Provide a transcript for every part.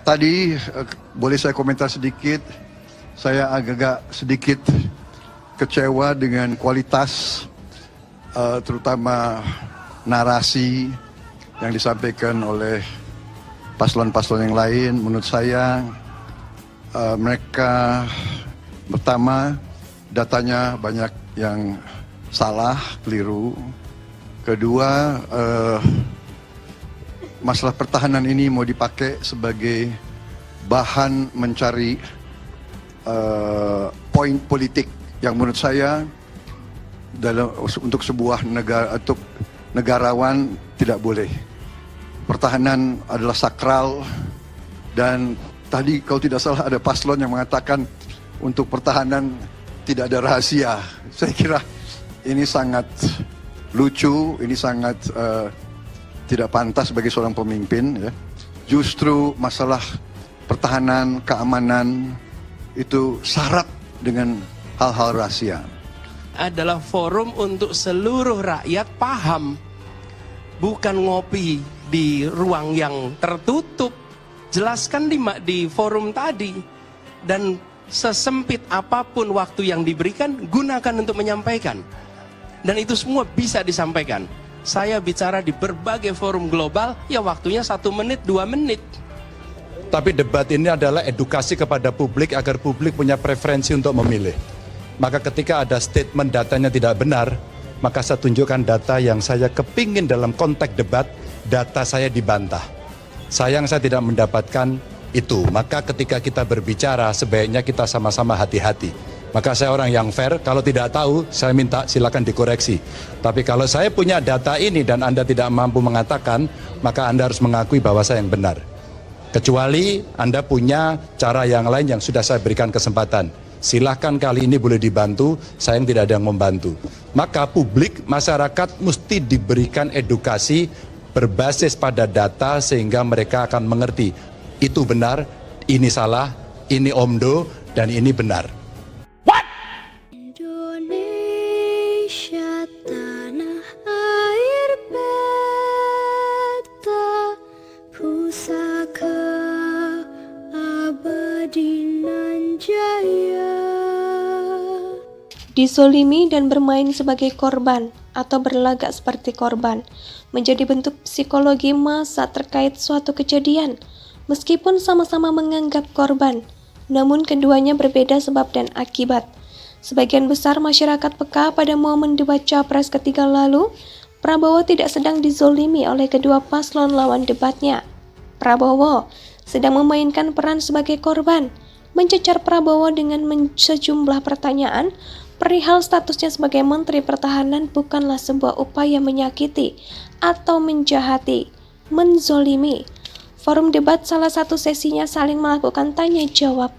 Tadi boleh saya komentar sedikit. Saya agak sedikit kecewa dengan kualitas terutama narasi yang disampaikan oleh paslon-paslon yang lain. Menurut saya mereka pertama datanya banyak yang salah, keliru. Kedua, masalah pertahanan ini mau dipakai sebagai bahan mencari poin politik yang menurut saya untuk sebuah negara, untuk negarawan tidak boleh. Pertahanan adalah sakral, dan tadi kalau tidak salah ada paslon yang mengatakan untuk pertahanan tidak ada rahasia. Saya kira ini sangat lucu, ini sangat tidak pantas bagi seorang pemimpin, ya. Justru masalah pertahanan, keamanan itu syarat dengan hal-hal rahasia. Adalah forum untuk seluruh rakyat paham, bukan ngopi di ruang yang tertutup. Jelaskan di forum tadi, dan sesempit apapun waktu yang diberikan, gunakan untuk menyampaikan, dan itu semua bisa disampaikan. Saya bicara di berbagai forum global, ya waktunya 1 menit, 2 menit. Tapi debat ini adalah edukasi kepada publik agar publik punya preferensi untuk memilih. Maka ketika ada statement datanya tidak benar, maka saya tunjukkan data yang saya kepingin dalam konteks debat, data saya dibantah. Sayang saya tidak mendapatkan itu. Maka ketika kita berbicara, sebaiknya kita sama-sama hati-hati. Maka saya orang yang fair, kalau tidak tahu, saya minta silakan dikoreksi. Tapi kalau saya punya data ini dan Anda tidak mampu mengatakan, maka Anda harus mengakui bahwa saya yang benar. Kecuali Anda punya cara yang lain yang sudah saya berikan kesempatan. Silahkan kali ini boleh dibantu, saya yang tidak ada yang membantu. Maka publik, masyarakat mesti diberikan edukasi berbasis pada data sehingga mereka akan mengerti. Itu benar, ini salah, ini omdo, dan ini benar. Indonesia tanah air beta, pusaka abadi nan jaya. Dizolimi dan bermain sebagai korban atau berlagak seperti korban menjadi bentuk psikologi massa terkait suatu kejadian. Meskipun sama-sama menganggap korban, namun keduanya berbeda sebab dan akibat. Sebagian besar masyarakat peka pada momen debat Capres ketiga lalu, Prabowo tidak sedang dizolimi oleh kedua paslon lawan debatnya. Prabowo sedang memainkan peran sebagai korban, mencecar Prabowo dengan sejumlah pertanyaan perihal statusnya sebagai Menteri Pertahanan bukanlah sebuah upaya menyakiti atau menjahati, menzolimi. Forum debat salah satu sesinya saling melakukan tanya jawab.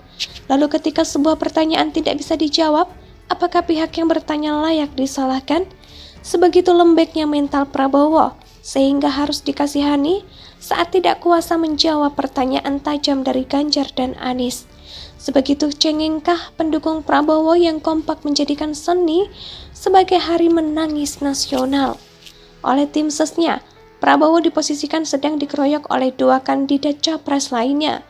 Lalu ketika sebuah pertanyaan tidak bisa dijawab, apakah pihak yang bertanya layak disalahkan? Sebegitu lembeknya mental Prabowo, sehingga harus dikasihani saat tidak kuasa menjawab pertanyaan tajam dari Ganjar dan Anies. Sebegitu cengengkah pendukung Prabowo yang kompak menjadikan seni sebagai hari menangis nasional. Oleh tim sesnya, Prabowo diposisikan sedang dikeroyok oleh dua kandidat capres lainnya.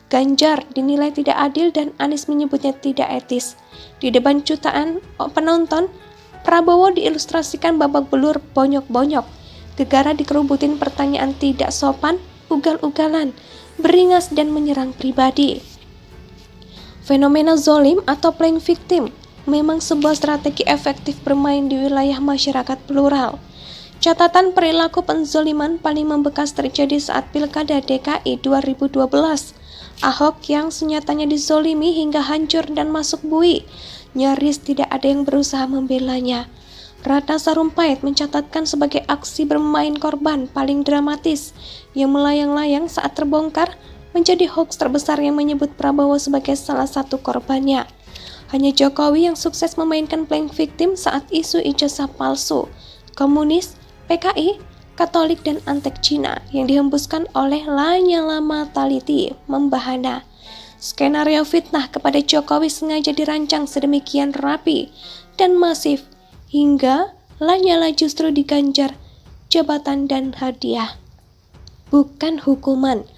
Ganjar dinilai tidak adil dan Anies menyebutnya tidak etis. Di depan jutaan penonton, Prabowo diilustrasikan babak belur bonyok-bonyok. Gegara dikerubutin pertanyaan tidak sopan, ugal-ugalan, beringas dan menyerang pribadi. Fenomena zolim atau playing victim memang sebuah strategi efektif bermain di wilayah masyarakat plural. Catatan perilaku penzoliman paling membekas terjadi saat Pilkada DKI 2012. Ahok yang senyatanya dizolimi hingga hancur dan masuk bui, nyaris tidak ada yang berusaha membelanya. Ratna Sarumpait mencatatkan sebagai aksi bermain korban paling dramatis yang melayang-layang saat terbongkar menjadi hoax terbesar yang menyebut Prabowo sebagai salah satu korbannya. Hanya Jokowi yang sukses memainkan playing victim saat isu ijazah palsu, komunis, PKI, Katolik dan antek Cina yang dihembuskan oleh Lanyala Mataliti membahana. Skenario fitnah kepada Jokowi sengaja dirancang sedemikian rapi dan masif hingga Lanyala justru diganjar jabatan dan hadiah, bukan hukuman.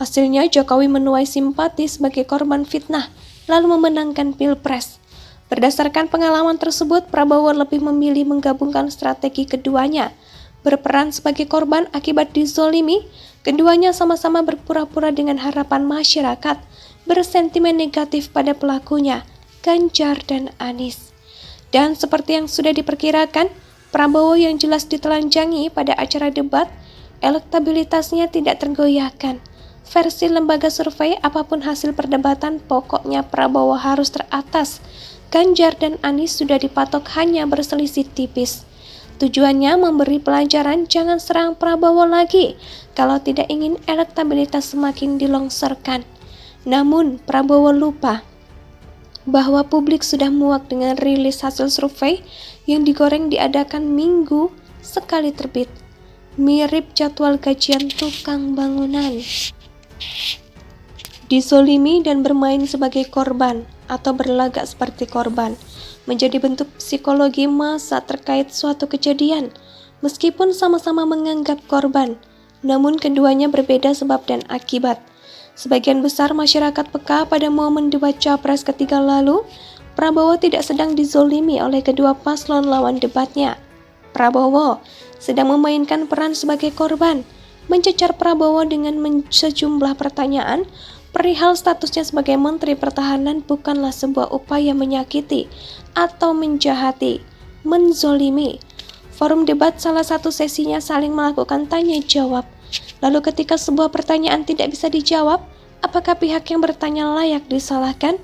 Hasilnya Jokowi menuai simpati sebagai korban fitnah, lalu memenangkan Pilpres. Berdasarkan pengalaman tersebut, Prabowo lebih memilih menggabungkan strategi keduanya. Berperan sebagai korban akibat dizolimi, keduanya sama-sama berpura-pura dengan harapan masyarakat, bersentimen negatif pada pelakunya, Ganjar dan Anies. Dan seperti yang sudah diperkirakan, Prabowo yang jelas ditelanjangi pada acara debat, elektabilitasnya tidak tergoyahkan. Versi lembaga survei, apapun hasil perdebatan, pokoknya Prabowo harus teratas. Ganjar dan Anies sudah dipatok hanya berselisih tipis. Tujuannya memberi pelajaran jangan serang Prabowo lagi kalau tidak ingin elektabilitas semakin dilongsorkan. Namun Prabowo lupa bahwa publik sudah muak dengan rilis hasil survei yang digoreng diadakan minggu sekali terbit. Mirip jadwal gajian tukang bangunan. Dizolimi dan bermain sebagai korban atau berlagak seperti korban menjadi bentuk psikologi massa terkait suatu kejadian. Meskipun sama-sama menganggap korban, namun keduanya berbeda sebab dan akibat. Sebagian besar masyarakat peka pada momen debat Capres ketiga lalu, Prabowo tidak sedang dizolimi oleh kedua paslon lawan debatnya. Prabowo sedang memainkan peran sebagai korban, mencecar Prabowo dengan sejumlah pertanyaan perihal statusnya sebagai Menteri Pertahanan bukanlah sebuah upaya menyakiti atau menjahati, menzolimi. Forum debat salah satu sesinya saling melakukan tanya jawab. Lalu ketika sebuah pertanyaan tidak bisa dijawab, apakah pihak yang bertanya layak disalahkan?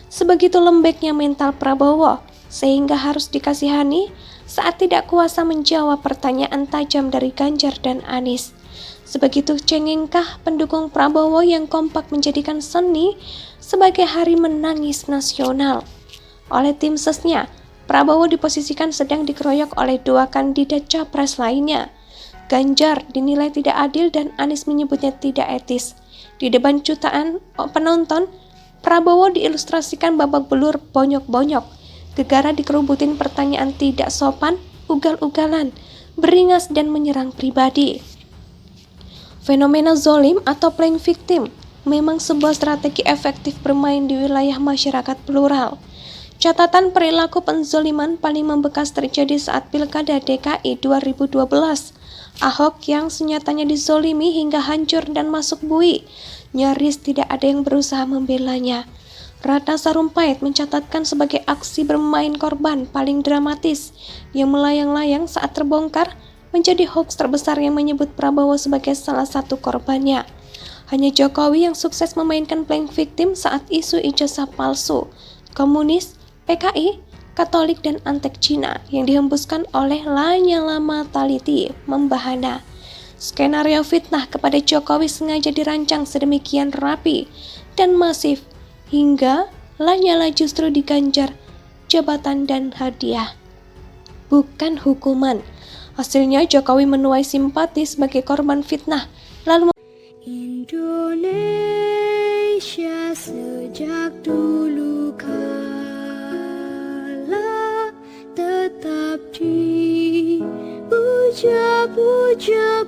Sebegitu lembeknya mental Prabowo, sehingga harus dikasihani saat tidak kuasa menjawab pertanyaan tajam dari Ganjar dan Anies. Sebegitu cengengkah pendukung Prabowo yang kompak menjadikan seni sebagai hari menangis nasional. Oleh tim sesnya, Prabowo diposisikan sedang dikeroyok oleh dua kandidat capres lainnya. Ganjar dinilai tidak adil dan Anies menyebutnya tidak etis. Di depan jutaan penonton, Prabowo diilustrasikan babak belur bonyok-bonyok. Gegara dikerubutin pertanyaan tidak sopan, ugal-ugalan, beringas dan menyerang pribadi. Fenomena zolim atau playing victim memang sebuah strategi efektif bermain di wilayah masyarakat plural. Catatan perilaku penzoliman paling membekas terjadi saat Pilkada DKI 2012. Ahok yang senyatanya dizolimi hingga hancur dan masuk bui, nyaris tidak ada yang berusaha membelanya. Ratna Sarumpait mencatatkan sebagai aksi bermain korban paling dramatis yang melayang-layang saat terbongkar menjadi hoaks terbesar yang menyebut Prabowo sebagai salah satu korbannya. Hanya Jokowi yang sukses memainkan playing victim saat isu ijazah palsu, komunis, PKI, Katolik dan Antek Cina yang dihembuskan oleh Lanyala Mataliti membahana. Skenario fitnah kepada Jokowi sengaja dirancang sedemikian rapi dan masif hingga Lanyala justru diganjar jabatan dan hadiah, bukan hukuman. Hasilnya Jokowi menuai simpati sebagai korban fitnah, lalu Indonesia sejak dulu kala tetap dipuja-puja.